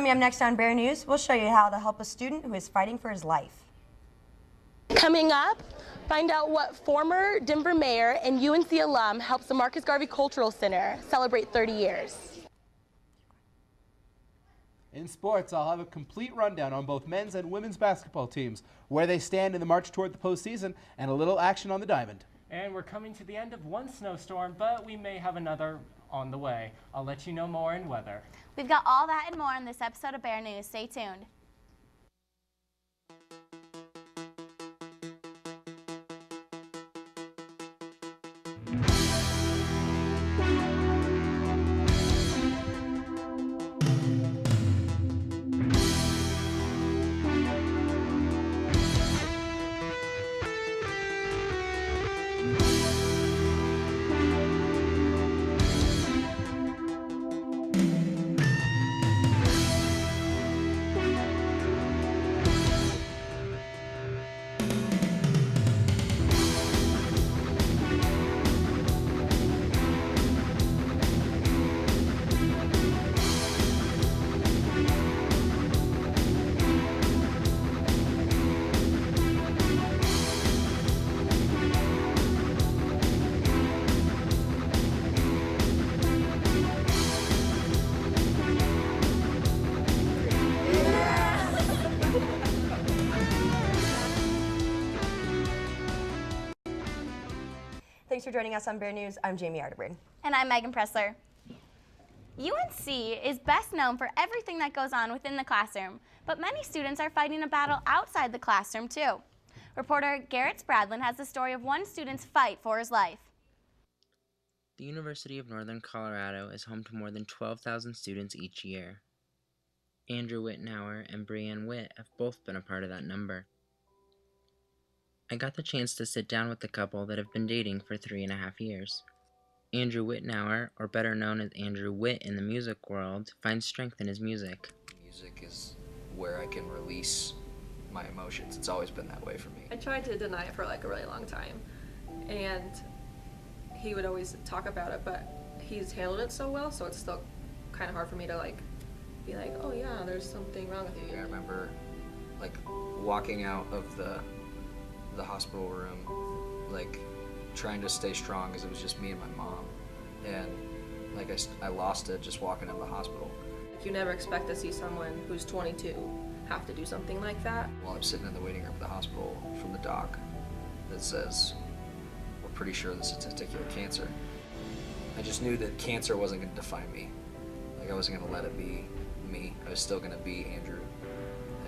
Coming up next on Bear News, we'll show you how to help a student who is fighting for his life. Coming up, find out what former Denver mayor and UNC alum helps the Marcus Garvey Cultural Center celebrate 30 years. In sports, I'll have a complete rundown on both men's and women's basketball teams, where they stand in the march toward the postseason, and a little action on the diamond. And we're coming to the end of one snowstorm, but we may have another on the way. I'll let you know more in weather. We've got all that and more in this episode of Bear News. Stay tuned. Thanks for joining us on Bear News. I'm Jamie Arterburn. And I'm Megan Pressler. UNC is best known for everything that goes on within the classroom, but many students are fighting a battle outside the classroom too. Reporter Garrett Spradlin has the story of one student's fight for his life. The University of Northern Colorado is home to more than 12,000 students each year. Andrew Wittnauer and Brianne Witt have both been a part of that number. I got the chance to sit down with the couple that have been dating for 3.5 years. Andrew Wittnauer, or better known as Andrew Witt in the music world, finds strength in his music. Music is where I can release my emotions. It's always been that way for me. I tried to deny it for like a really long time, and he would always talk about it, but he's handled it so well, so it's still kind of hard for me to like be like, oh yeah, there's something wrong with you. I remember like walking out of the hospital room, like trying to stay strong because it was just me and my mom, and like I lost it just walking out of the hospital. You never expect to see someone who's 22 have to do something like that. While I'm sitting in the waiting room at the hospital from the doc that says, we're pretty sure this is testicular cancer. I just knew that cancer wasn't going to define me. Like I wasn't going to let it be me. I was still going to be Andrew.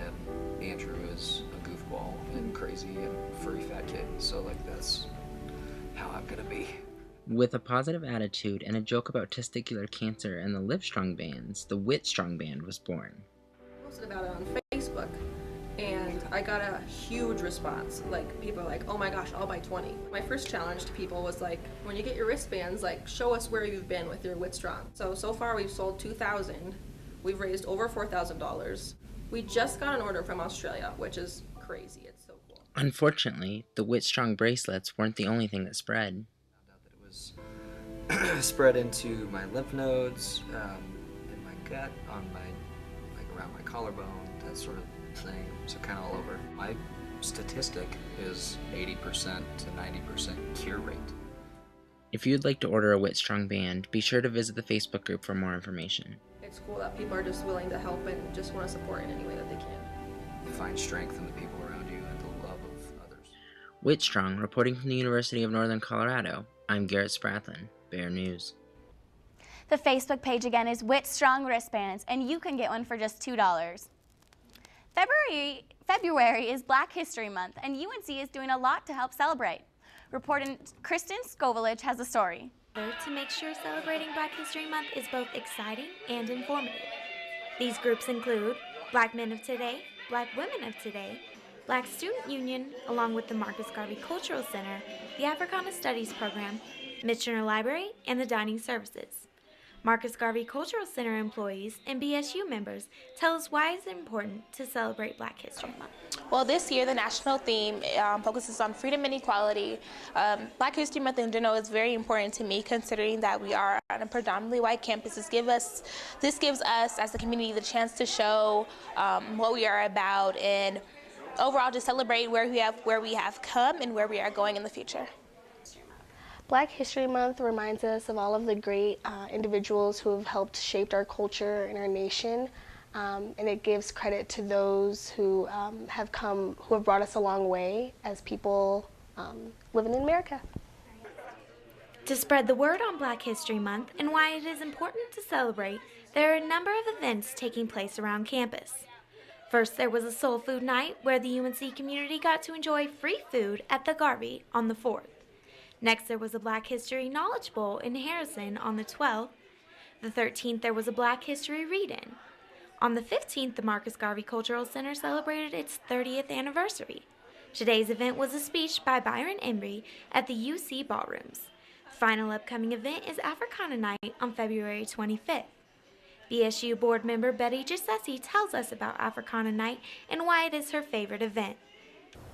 And Andrew is a goofball and crazy and furry fat kid. So like that's how I'm going to be. With a positive attitude and a joke about testicular cancer and the Livestrong bands, the Wiitstrong band was born. I posted about it on Facebook, and I got a huge response. Like, people are like, oh my gosh, I'll buy 20. My first challenge to people was like, when you get your wristbands, like, show us where you've been with your Wiitstrong. So far we've sold 2,000. We've raised over $4,000. We just got an order from Australia, which is crazy. It's so cool. Unfortunately, the Wiitstrong bracelets weren't the only thing that spread. Spread into my lymph nodes, in my gut, on my, like around my collarbone, that sort of thing. So kind of all over. My statistic is 80% to 90% cure rate. If you'd like to order a Wiitstrong band, be sure to visit the Facebook group for more information. It's cool that people are just willing to help and just want to support in any way that they can. Find strength in the people around you and the love of others. Wiitstrong, reporting from the University of Northern Colorado, I'm Garrett Spradlin. Bear News. The Facebook page again is Wiitstrong wristbands, and you can get one for just $2. February is Black History Month, and UNC is doing a lot to help celebrate. Reporter Kristen Skovalich has a story. To make sure celebrating Black History Month is both exciting and informative. These groups include Black Men of Today, Black Women of Today, Black Student Union, along with the Marcus Garvey Cultural Center, the Africana Studies Program, Michener Library, and the Dining Services. Marcus Garvey Cultural Center employees and BSU members tell us why it's important to celebrate Black History Month. Well, this year the national theme focuses on freedom and equality. Black History Month in general is very important to me, considering that we are on a predominantly white campus. This gives us as a community the chance to show what we are about, and overall to celebrate where we have come and where we are going in the future. Black History Month reminds us of all of the great individuals who have helped shape our culture and our nation, and it gives credit to those who have brought us a long way as people living in America. To spread the word on Black History Month and why it is important to celebrate, there are a number of events taking place around campus. First, there was a soul food night where the UNC community got to enjoy free food at the Garvey on the 4th. Next, there was a Black History Knowledge Bowl in Harrison on the 12th. The 13th, there was a Black History Read-In. On the 15th, the Marcus Garvey Cultural Center celebrated its 30th anniversary. Today's event was a speech by Byron Embry at the UC Ballrooms. The final upcoming event is Africana Night on February 25th. BSU board member Betty Giussessi tells us about Africana Night and why it is her favorite event.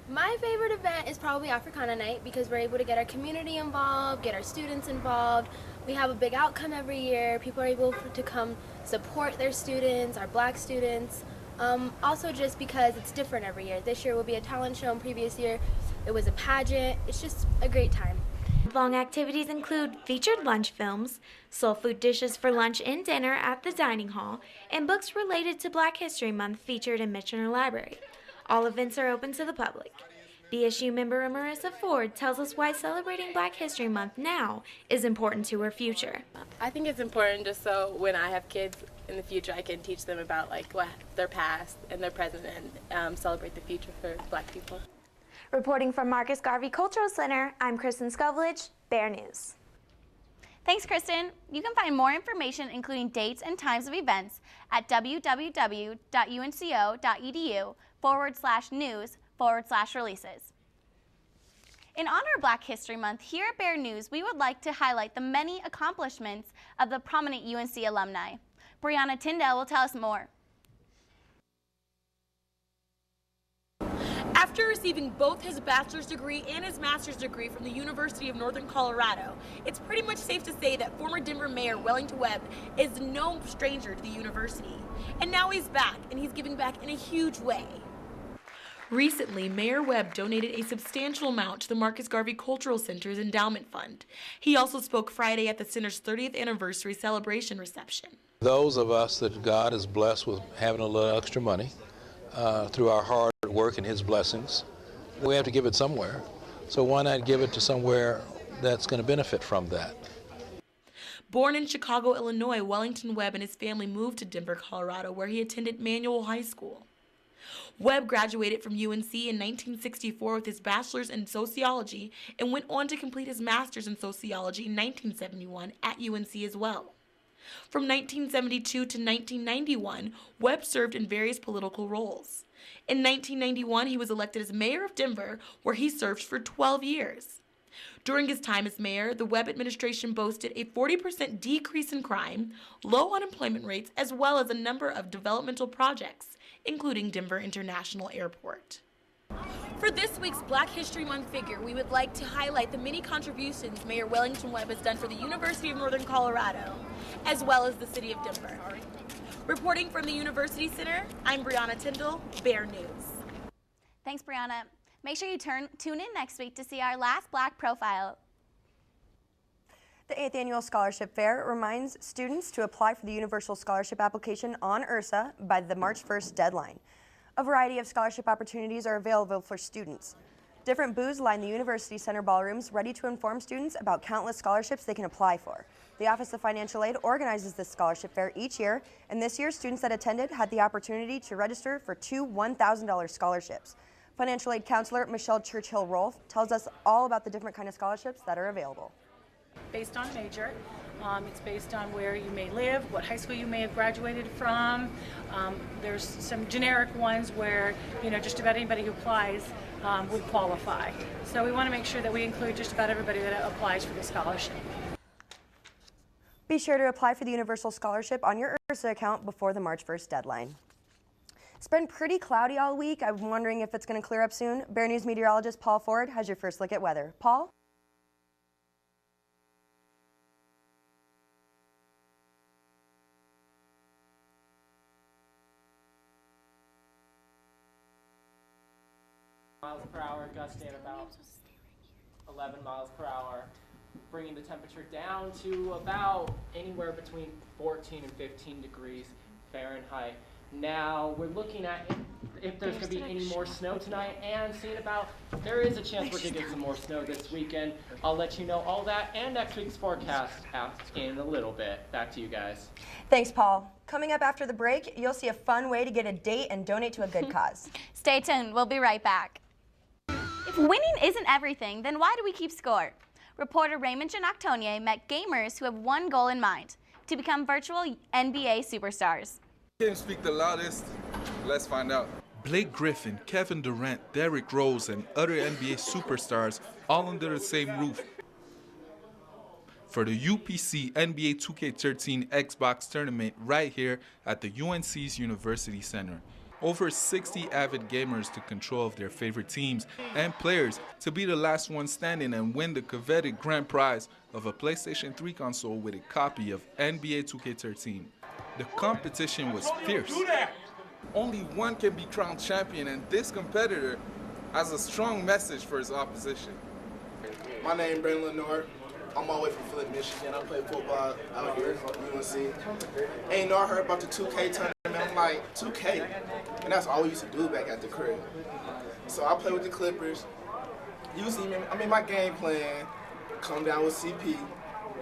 My favorite event is probably Africana Night because we're able to get our community involved, get our students involved. We have a big outcome every year. People are able to come support their students, our Black students. Also just because it's different every year. This year will be a talent show, and previous year it was a pageant. It's just a great time. Long activities include featured lunch films, soul food dishes for lunch and dinner at the dining hall, and books related to Black History Month featured in Michener Library. All events are open to the public. BSU member Marissa Ford tells us why celebrating Black History Month now is important to her future. I think it's important just so when I have kids in the future, I can teach them about what their past and their present, and celebrate the future for Black people. Reporting from Marcus Garvey Cultural Center, I'm Kristen Skovlich, Bear News. Thanks, Kristen. You can find more information, including dates and times of events, at www.unco.edu/news/releases. In honor of Black History Month, here at Bear News, we would like to highlight the many accomplishments of the prominent UNC alumni. Brianna Tyndall will tell us more. After receiving both his bachelor's degree and his master's degree from the University of Northern Colorado, it's pretty much safe to say that former Denver Mayor Wellington Webb is no stranger to the university. And now he's back, and he's giving back in a huge way. Recently, Mayor Webb donated a substantial amount to the Marcus Garvey Cultural Center's endowment fund. He also spoke Friday at the center's 30th anniversary celebration reception. Those of us that God has blessed with having a little extra money through our hard work and his blessings, we have to give it somewhere. So why not give it to somewhere that's going to benefit from that? Born in Chicago, Illinois, Wellington Webb and his family moved to Denver, Colorado, where he attended Manual High School. Webb graduated from UNC in 1964 with his bachelor's in sociology and went on to complete his master's in sociology in 1971 at UNC as well. From 1972 to 1991, Webb served in various political roles. In 1991, he was elected as mayor of Denver, where he served for 12 years. During his time as mayor, the Webb administration boasted a 40% decrease in crime, low unemployment rates, as well as a number of developmental projects, including Denver International Airport. For this week's Black History Month figure, we would like to highlight the many contributions Mayor Wellington Webb has done for the University of Northern Colorado, as well as the city of Denver. Reporting from the University Center, I'm Brianna Tyndall, Bear News. Thanks, Brianna. Make sure you tune in next week to see our last Black profile. The 8th Annual Scholarship Fair reminds students to apply for the Universal Scholarship application on URSA by the March 1st deadline. A variety of scholarship opportunities are available for students. Different booths line the University Center ballrooms, ready to inform students about countless scholarships they can apply for. The Office of Financial Aid organizes this scholarship fair each year, and this year students that attended had the opportunity to register for 2 $1,000 scholarships. Financial Aid Counselor Michelle Churchill-Rolfe tells us all about the different kind of scholarships that are available. Based on major. It's based on where you may live, what high school you may have graduated from. There's some generic ones where, just about anybody who applies would qualify. So we want to make sure that we include just about everybody that applies for the scholarship. Be sure to apply for the Universal Scholarship on your URSA account before the March 1st deadline. It's been pretty cloudy all week. I'm wondering if it's going to clear up soon. Bear News meteorologist Paul Ford has your first look at weather. Paul? Miles per hour, gusting at about 11 miles per hour, bringing the temperature down to about anywhere between 14 and 15 degrees Fahrenheit. Now we're looking at if there's going to be any more snow tonight, and seeing about there is a chance we're going to get some more snow this weekend. I'll let you know all that and next week's forecast in a little bit. Back to you guys. Thanks, Paul. Coming up after the break, you'll see a fun way to get a date and donate to a good cause. Stay tuned. We'll be right back. If winning isn't everything, then why do we keep score? Reporter Raymond Janoctonier met gamers who have one goal in mind: to become virtual NBA superstars. Can't speak the loudest. Let's find out. Blake Griffin, Kevin Durant, Derrick Rose, and other NBA superstars all under the same roof for the UPC NBA 2K13 Xbox tournament right here at the UNC's University Center. Over 60 avid gamers took control of their favorite teams and players to be the last one standing and win the coveted grand prize of a PlayStation 3 console with a copy of NBA 2K13. The competition was fierce. Only one can be crowned champion, and this competitor has a strong message for his opposition. My name is Brandon Lenore. I'm all the way from Flint, Michigan. I play football out here at UNC. Ain't no, I heard about the 2K tournament. I'm like, 2K? And that's all we used to do back at the crib. So I play with the Clippers. Usually, my game plan, come down with CP,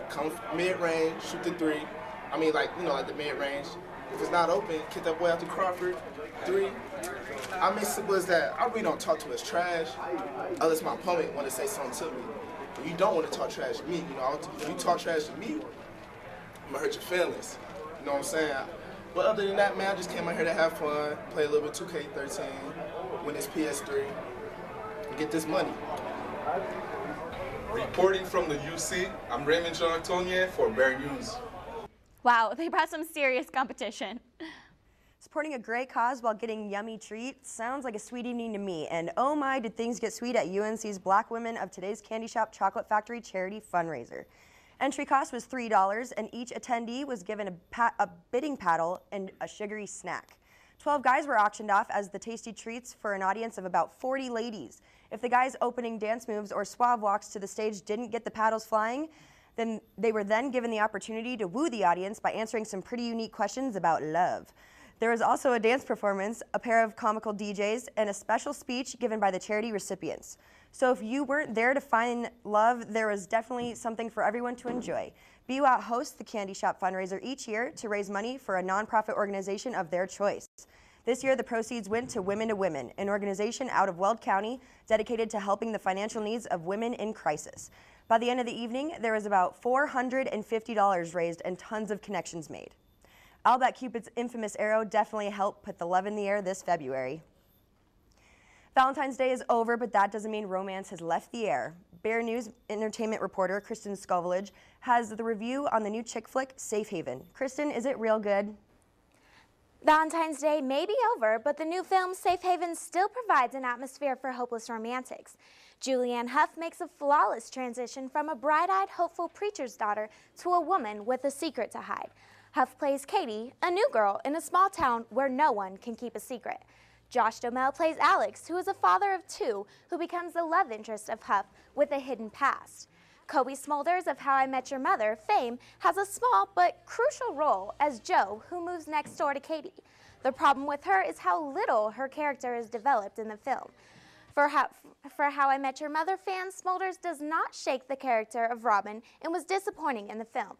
come mid-range, shoot the three. Like the mid-range. If it's not open, kick that boy out to Crawford, three. Simple as that. I really don't talk to his trash, unless my opponent want to say something to me. You don't want to talk trash to me. If you talk trash to me, I'm gonna hurt your feelings. You know what I'm saying? But other than that, man, I just came out here to have fun, play a little bit 2K13, win this PS3, and get this money. Reporting from the UC, I'm Raymond Janoctonier for Bear News. Wow, they brought some serious competition. Supporting a great cause while getting yummy treats sounds like a sweet evening to me. And oh my, did things get sweet at UNC's Black Women of Today's Candy Shop Chocolate Factory charity fundraiser. Entry cost was $3, and each attendee was given a bidding paddle and a sugary snack. 12 guys were auctioned off as the tasty treats for an audience of about 40 ladies. If the guys' opening dance moves or suave walks to the stage didn't get the paddles flying, then they were then given the opportunity to woo the audience by answering some pretty unique questions about love. There was also a dance performance, a pair of comical DJs, and a special speech given by the charity recipients. So if you weren't there to find love, there was definitely something for everyone to enjoy. BWOT hosts the Candy Shop fundraiser each year to raise money for a nonprofit organization of their choice. This year, the proceeds went to Women to Women, an organization out of Weld County dedicated to helping the financial needs of women in crisis. By the end of the evening, there was about $450 raised and tons of connections made. I'll bet Cupid's infamous arrow definitely helped put the love in the air this February. Valentine's Day is over, but that doesn't mean romance has left the air. Bear News entertainment reporter Kristen Scovilage has the review on the new chick flick, Safe Haven. Kristen, is it real good? Valentine's Day may be over, but the new film Safe Haven still provides an atmosphere for hopeless romantics. Julianne Hough makes a flawless transition from a bright-eyed, hopeful preacher's daughter to a woman with a secret to hide. Hough plays Katie, a new girl in a small town where no one can keep a secret. Josh Duhamel plays Alex, who is a father of two who becomes the love interest of Hough with a hidden past. Kobe Smulders of How I Met Your Mother fame has a small but crucial role as Jo, who moves next door to Katie. The problem with her is how little her character is developed in the film. For How I Met Your Mother fans, Smulders does not shake the character of Robin and was disappointing in the film.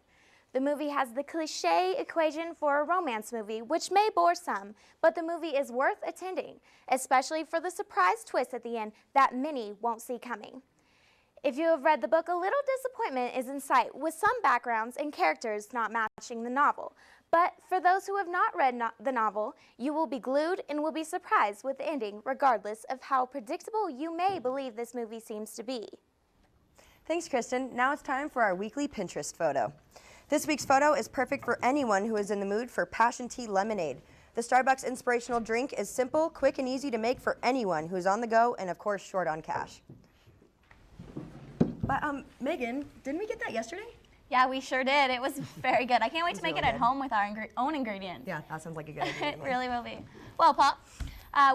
The movie has the cliché equation for a romance movie, which may bore some, but the movie is worth attending, especially for the surprise twist at the end that many won't see coming. If you have read the book, a little disappointment is in sight, with some backgrounds and characters not matching the novel. But for those who have not read the novel, you will be glued and will be surprised with the ending, regardless of how predictable you may believe this movie seems to be. Thanks, Kristen. Now it's time for our weekly Pinterest photo. This week's photo is perfect for anyone who is in the mood for passion tea lemonade. The Starbucks inspirational drink is simple, quick, and easy to make for anyone who's on the go and, of course, short on cash. But, Megan, didn't we get that yesterday? Yeah, we sure did. It was very good. I can't wait to make really it at good. home with our own ingredients. Yeah, that sounds like a good idea. It really will be. Well, Paul,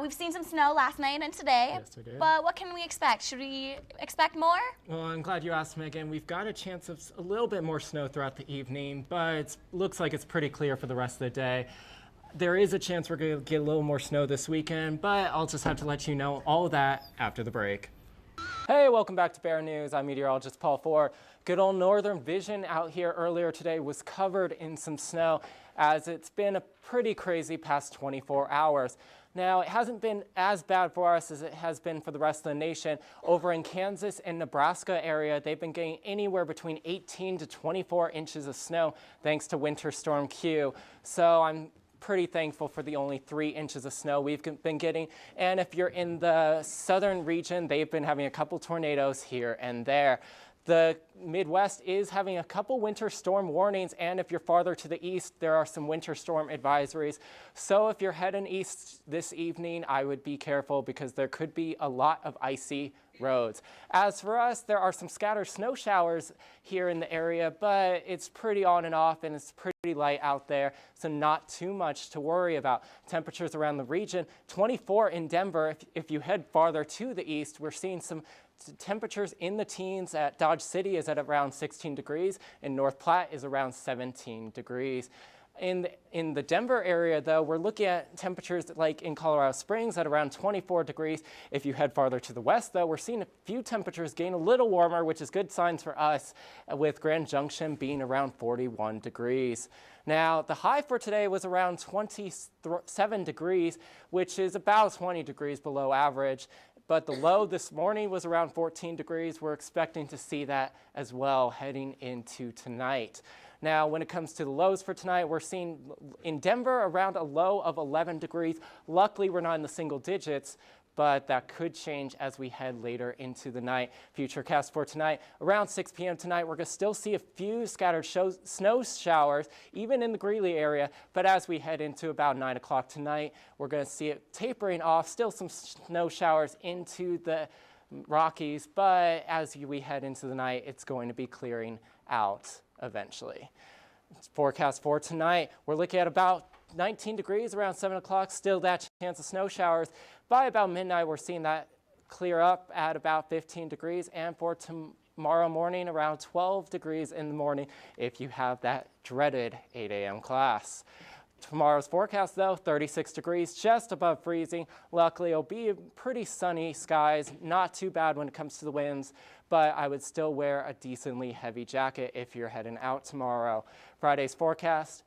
we've seen some snow last night and today. Yes, we did. But what can we expect? Should we expect more? Well, I'm glad you asked, Megan. We've got a chance of a little bit more snow throughout the evening, but it looks like it's pretty clear for the rest of the day. There is a chance we're going to get a little more snow this weekend, but I'll just have to let you know all of that after the break. Hey, welcome back to Bear News. I'm meteorologist Paul Ford. Good old Northern Vision out here earlier today was covered in some snow, as it's been a pretty crazy past 24 hours. Now, it hasn't been as bad for us as it has been for the rest of the nation. Over in Kansas and Nebraska area, they've been getting anywhere between 18 to 24 inches of snow thanks to Winter Storm Q. So I'm pretty thankful for the only 3 inches of snow we've been getting. And if you're in the southern region, they've been having a couple tornadoes here and there. The Midwest is having a couple winter storm warnings, and if you're farther to the east, there are some winter storm advisories. So if you're heading east this evening, I would be careful because there could be a lot of icy roads. As for us, there are some scattered snow showers here in the area, but it's pretty on and off and it's pretty light out there, so not too much to worry about. Temperatures around the region, 24 in Denver. If you head farther to the east, we're seeing some temperatures in the teens. At Dodge City is at around 16 degrees, and North Platte is around 17 degrees. In the Denver area, though, we're looking at temperatures like in Colorado Springs at around 24 degrees. If you head farther to the west, though, we're seeing a few temperatures gain a little warmer, which is good signs for us, with Grand Junction being around 41 degrees. Now, the high for today was around 27 degrees, which is about 20 degrees below average. But the low this morning was around 14 degrees. We're expecting to see that as well heading into tonight. Now, when it comes to the lows for tonight, we're seeing in Denver around a low of 11 degrees. Luckily, we're not in the single digits, but that could change as we head later into the night. Futurecast for tonight, around 6 p.m. tonight, we're going to still see a few scattered snow showers, even in the Greeley area. But as we head into about 9 o'clock tonight, we're going to see it tapering off, still some snow showers into the Rockies. But as we head into the night, it's going to be clearing out eventually. Forecast for tonight, we're looking at about 19 degrees around 7 o'clock, still that chance of snow showers. By about midnight, we're seeing that clear up at about 15 degrees, and for tomorrow morning, around 12 degrees in the morning if you have that dreaded 8 a.m. class. Tomorrow's forecast, though, 36 degrees, just above freezing. Luckily, it'll be pretty sunny skies, not too bad when it comes to the winds, but I would still wear a decently heavy jacket if you're heading out tomorrow. Friday's forecast,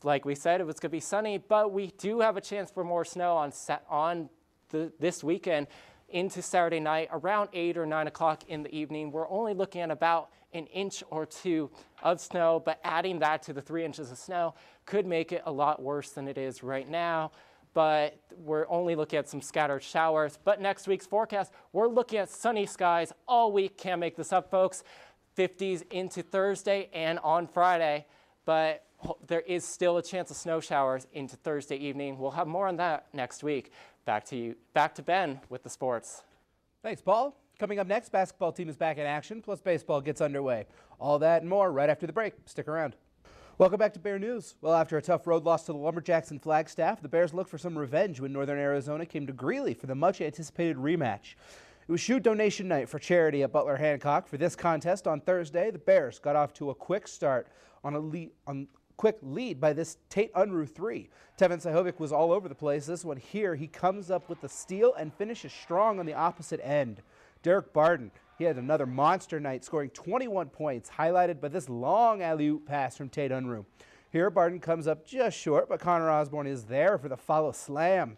like we said, it was going to be sunny, but we do have a chance for more snow on this weekend into Saturday night around 8 or 9 o'clock in the evening. We're only looking at about an inch or two of snow, but adding that to the 3 inches of snow could make it a lot worse than it is right now. But we're only looking at some scattered showers. But next week's forecast, we're looking at sunny skies all week. Can't make this up, folks. 50s into Thursday and on Friday. But there is still a chance of snow showers into Thursday evening. We'll have more on that next week. Back to Ben with the sports. Thanks, Paul. Coming up next, basketball team is back in action, plus baseball gets underway. All that and more right after the break. Stick around. Welcome back to Bear News. Well, after a tough road loss to the Lumberjacks in Flagstaff, the Bears looked for some revenge when Northern Arizona came to Greeley for the much-anticipated rematch. It was shoe donation night for charity at Butler Hancock. For this contest on Thursday, the Bears got off to a quick start on a quick lead by this Tate Unruh 3. Tevin Sahovic was all over the place. This one here, he comes up with the steal and finishes strong on the opposite end. Derek Barden, he had another monster night, scoring 21 points, highlighted by this long alley-oop pass from Tate Unruh. Here, Barden comes up just short, but Connor Osborne is there for the follow slam.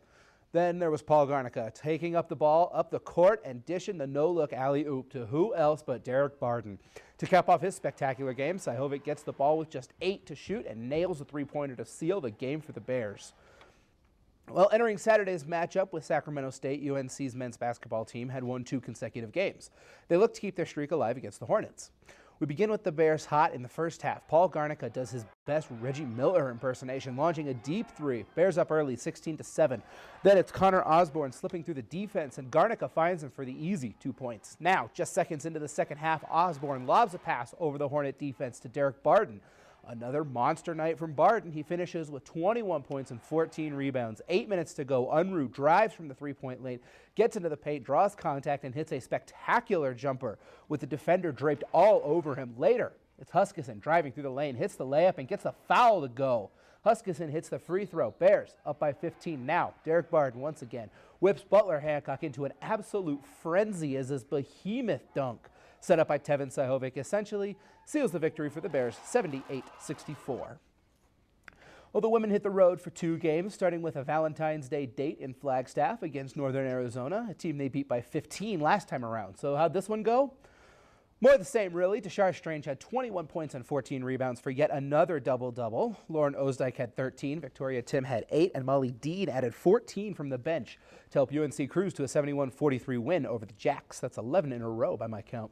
Then there was Paul Garnica taking up the ball up the court and dishing the no-look alley-oop to who else but Derek Barden. To cap off his spectacular game, Sahovic gets the ball with just 8 to shoot and nails a three-pointer to seal the game for the Bears. Well, entering Saturday's matchup with Sacramento State, UNC's men's basketball team had won 2 consecutive games. They looked to keep their streak alive against the Hornets. We begin with the Bears hot in the first half. Paul Garnica does his best Reggie Miller impersonation, launching a deep three. Bears up early, 16-7. Then it's Connor Osborne slipping through the defense, and Garnica finds him for the easy 2 points. Now, just seconds into the second half, Osborne lobs a pass over the Hornet defense to Derek Barden. Another monster night from Barden. He finishes with 21 points and 14 rebounds. 8 minutes to go. Unruh drives from the three-point lane, gets into the paint, draws contact, and hits a spectacular jumper with the defender draped all over him. Later, it's Huskisson driving through the lane, hits the layup, and gets the foul to go. Huskisson hits the free throw. Bears up by 15 now. Derek Barden once again whips Butler Hancock into an absolute frenzy as his behemoth dunk, set up by Tevin Sahovic, essentially seals the victory for the Bears, 78-64. Well, the women hit the road for 2 games, starting with a Valentine's Day date in Flagstaff against Northern Arizona, a team they beat by 15 last time around. So how'd this one go? More of the same, really. Tashara Strange had 21 points and 14 rebounds for yet another double-double. Lauren Osdike had 13, Victoria Tim had 8, and Molly Dean added 14 from the bench to help UNC cruise to a 71-43 win over the Jacks. That's 11 in a row by my count.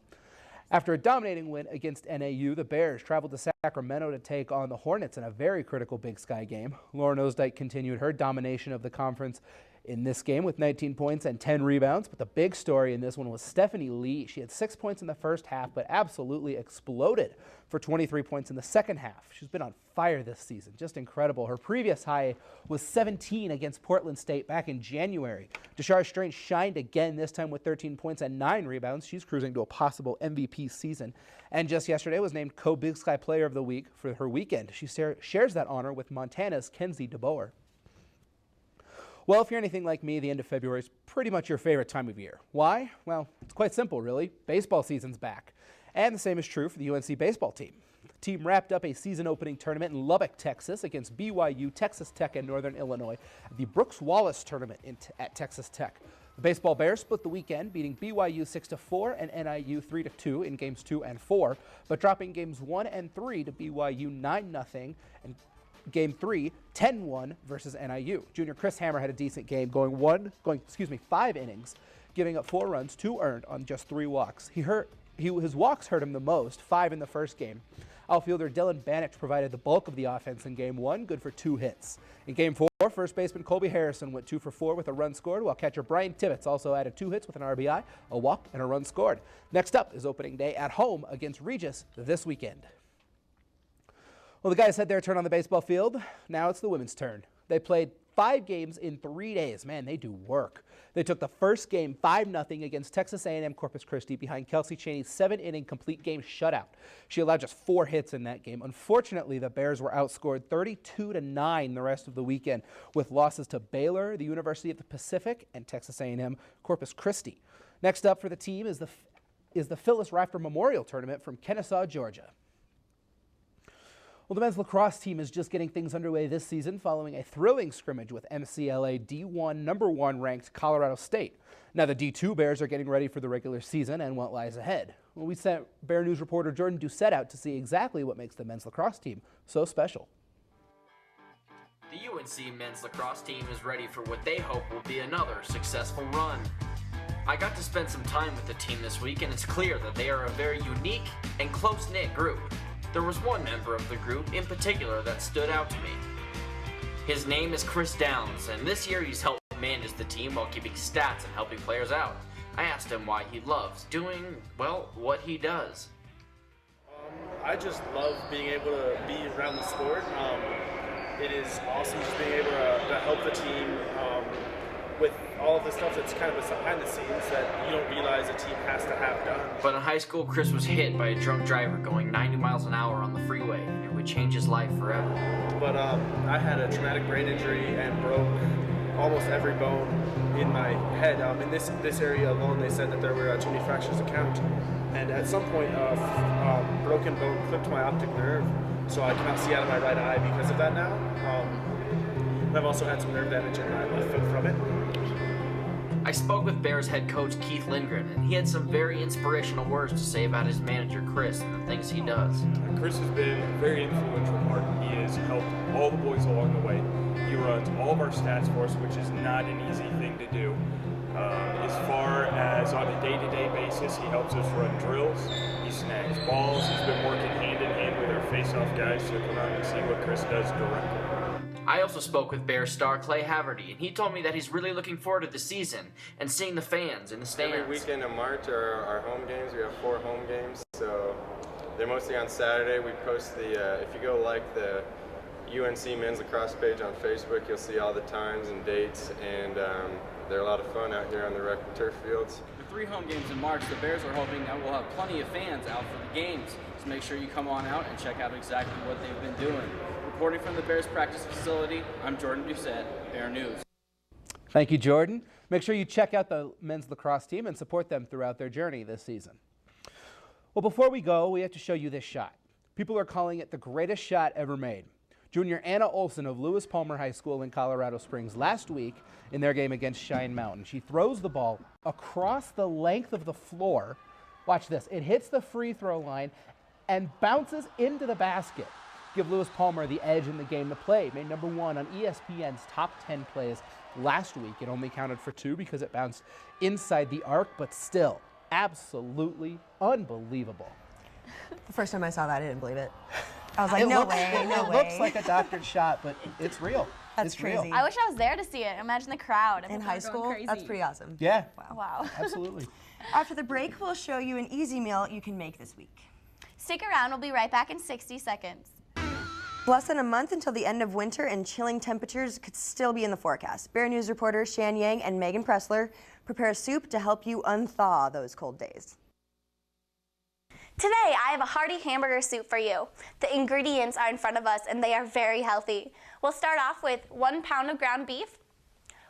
After a dominating win against NAU, the Bears traveled to Sacramento to take on the Hornets in a very critical Big Sky game. Lauren Osdike continued her domination of the conference in this game with 19 points and 10 rebounds, but the big story in this one was Stephanie Lee. She had 6 points in the first half, but absolutely exploded for 23 points in the second half. She's been on fire this season, just incredible. Her previous high was 17 against Portland State back in January. Tashara Strange shined again, this time with 13 points and 9 rebounds. She's cruising to a possible MVP season. And just yesterday was named Co-Big Sky Player of the Week for her weekend. She shares that honor with Montana's Kenzie DeBoer. Well, if you're anything like me, the end of February is pretty much your favorite time of year. Why? Well, it's quite simple, really. Baseball season's back. And the same is true for the UNC baseball team. The team wrapped up a season-opening tournament in Lubbock, Texas, against BYU, Texas Tech, and Northern Illinois at the Brooks Wallace Tournament at Texas Tech. The baseball Bears split the weekend, beating BYU 6-4 and NIU 3-2 in games 2 and 4, but dropping games 1 and 3 to BYU 9-0 and Game 3, 10-1 versus NIU. Junior Chris Hammer had a decent game, going 5 innings, giving up 4 runs, 2 earned on just 3 walks. His walks hurt him the most, 5 in the first game. Outfielder Dylan Banich provided the bulk of the offense in Game 1, good for 2 hits. In Game 4, first baseman Colby Harrison went 2 for 4 with a run scored, while catcher Brian Tibbetts also added 2 hits with an RBI, a walk, and a run scored. Next up is opening day at home against Regis this weekend. Well, the guys had their turn on the baseball field. Now it's the women's turn. They played 5 games in 3 days. Man, they do work. They took the first game 5-0 against Texas A&M Corpus Christi behind Kelsey Chaney's 7-inning complete game shutout. She allowed just 4 hits in that game. Unfortunately, the Bears were outscored 32-9 the rest of the weekend, with losses to Baylor, the University of the Pacific, and Texas A&M Corpus Christi. Next up for the team is the Phyllis Rafter Memorial Tournament from Kennesaw, Georgia. Well, the men's lacrosse team is just getting things underway this season following a thrilling scrimmage with MCLA D1 number 1 ranked Colorado State. Now the D2 Bears are getting ready for the regular season and what lies ahead. Well, we sent Bear News reporter Jordan Doucette out to see exactly what makes the men's lacrosse team so special. The UNC men's lacrosse team is ready for what they hope will be another successful run. I got to spend some time with the team this week, and it's clear that they are a very unique and close-knit group. There was one member of the group in particular that stood out to me. His name is Chris Downs, and this year he's helped manage the team while keeping stats and helping players out. I asked him why he loves doing, well, what he does. I just love being able to be around the sport. It is awesome just being able to help the team with all of the stuff that's kind of behind the scenes that you don't realize a team has to have done. But in high school, Chris was hit by a drunk driver going 90 miles an hour on the freeway, and it would change his life forever. But I had a traumatic brain injury and broke almost every bone in my head. In this area alone, they said that there were too many fractures to count. And at some point, broken bone clipped my optic nerve, so I cannot see out of my right eye because of that now. I've also had some nerve damage in my left foot from it. I spoke with Bears head coach Keith Lindgren, and he had some very inspirational words to say about his manager Chris and the things he does. Chris has been a very influential part. He has has helped all the boys along the way. He runs all of our stats for us, which is not an easy thing to do. As far as on a day-to-day basis, he helps us run drills, he snags balls, he's been working hand-in-hand with our face-off guys to come out and see what Chris does directly. I also spoke with Bears star Clay Haverty, and he told me that he's really looking forward to the season and seeing the fans in the stands. Every weekend in March are our home games. We have 4 home games, so they're mostly on Saturday. We post the, if you go like the UNC men's lacrosse page on Facebook, you'll see all the times and dates, and they're a lot of fun out here on the rec turf fields. With 3 home games in March, the Bears are hoping that we'll have plenty of fans out for the games. So make sure you come on out and check out exactly what they've been doing. Reporting from the Bears practice facility, I'm Jordan Doucette, Bear News. Thank you, Jordan. Make sure you check out the men's lacrosse team and support them throughout their journey this season. Well, before we go, we have to show you this shot. People are calling it the greatest shot ever made. Junior Anna Olson of Lewis Palmer High School in Colorado Springs last week in their game against Cheyenne Mountain. She throws the ball across the length of the floor. Watch this. It hits the free throw line and bounces into the basket. Give Lewis Palmer the edge in the game. The play made #1 on ESPN's top 10 plays last week. It only counted for 2 because it bounced inside the arc, but still absolutely unbelievable. The first time I saw that, I didn't believe it. I was like, no way. It looks like a doctored shot, but it's real. That's It's real. crazy. I wish I was there to see it. Imagine the crowd. In high school, that's pretty awesome. Yeah. Wow. Absolutely. After the break, we'll show you an easy meal you can make this week. Stick around. We'll be right back in 60 seconds. Less than a month until the end of winter, and chilling temperatures could still be in the forecast. Bear News reporters Shan Yang and Megan Pressler prepare a soup to help you unthaw those cold days. Today, I have a hearty hamburger soup for you. The ingredients are in front of us, and they are very healthy. We'll start off with 1 pound of ground beef,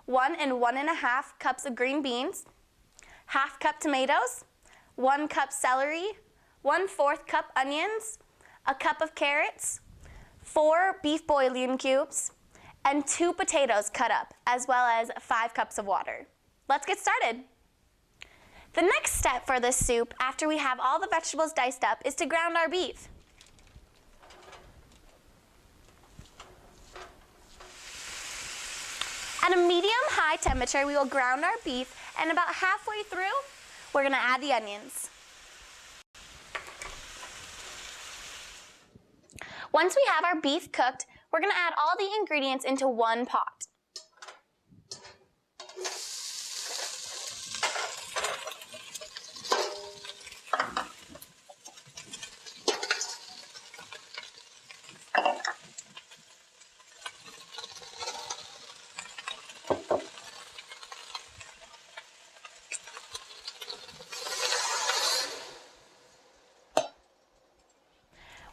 1 and 1½ cups of green beans, ½ cup tomatoes, 1 cup celery, 1/4 cup onions, a cup of carrots, 4 beef bouillon cubes, and 2 potatoes cut up, as well as 5 cups of water. Let's get started. The next step for this soup, after we have all the vegetables diced up, is to ground our beef. At a medium-high temperature, we will ground our beef, and about halfway through, we're going to add the onions. Once we have our beef cooked, we're going to add all the ingredients into one pot.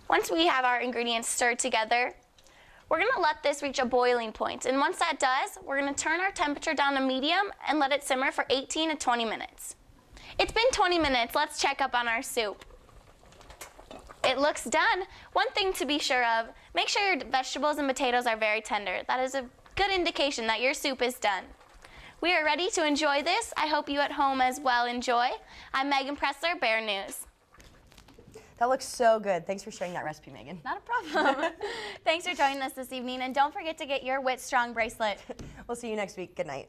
Once we have our ingredients stirred together, we're going to let this reach a boiling point. And once that does, we're going to turn our temperature down to medium and let it simmer for 18 to 20 minutes. It's been 20 minutes. Let's check up on our soup. It looks done. One thing to be sure of, make sure your vegetables and potatoes are very tender. That is a good indication that your soup is done. We are ready to enjoy this. I hope you at home as well enjoy. I'm Megan Pressler, Bear News. That looks so good. Thanks for sharing that recipe, Megan. Not a problem. Thanks for joining us this evening, and don't forget to get your Wiitstrong bracelet. We'll see you next week. Good night.